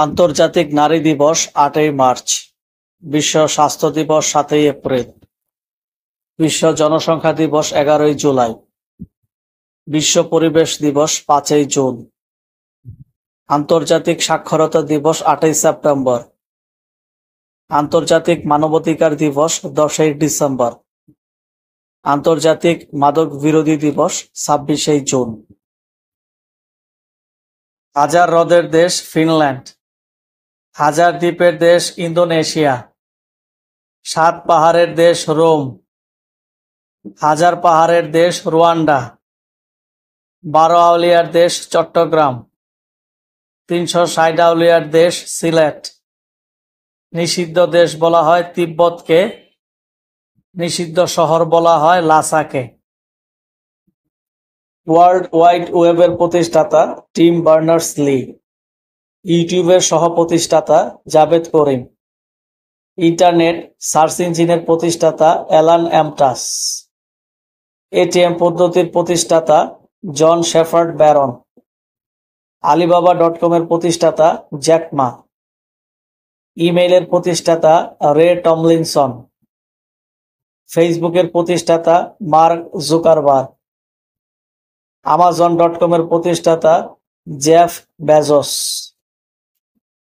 আন্তর্জাতিক নারী দিবস ৮ই মার্চ, বিশ্ব স্বাস্থ্য দিবস ৭ই এপ্রিল, বিশ্ব জনসংখ্যা দিবস ১১ই জুলাই, বিশ্ব পরিবেশ দিবস ৫ই জুন, আন্তর্জাতিক সাক্ষরতা দিবস ৮ই সেপ্টেম্বর, আন্তর্জাতিক মানবাধিকার দিবস ১০ই ডিসেম্বর, আন্তর্জাতিক মাদক বিরোধী দিবস ২৬শে জুন। হাজার হ্রদের দেশ ফিনল্যান্ড, হাজার দ্বীপের দেশ ইন্দোনেশিয়া, ৭ পাহাড়ের দেশ রোম, হাজার পাহাড়ের দেশ রুয়ান্ডা, ১২ আউলিয়ার দেশ চট্টগ্রাম, ৩৬০ আউলিয়ার দেশ সিলেট। নিষিদ্ধ দেশ বলা হয় তিব্বতকে, নিষিদ্ধ শহর বলা হয় লাসাকে। ওয়ার্ল্ড ওয়াইড ওয়েবের প্রতিষ্ঠাতা টিম বার্নার্স-লি, ইউটিউবের সহ-প্রতিষ্ঠাতা জাভেদ করিম, ইন্টারনেট সার্চ ইঞ্জিনের প্রতিষ্ঠাতা অ্যালান অ্যামটাস, এটিএম পদ্ধতির প্রতিষ্ঠাতা জন শেফার্ড ব্যারন, আলিবাবা.কমের প্রতিষ্ঠাতা জ্যাক মা, ইমেইলের প্রতিষ্ঠাতা রে টমলিনসন, ফেসবুকের প্রতিষ্ঠাতা মার্ক জুকারবার্গ, আমাজন.কমের প্রতিষ্ঠাতা জেফ বেজোস।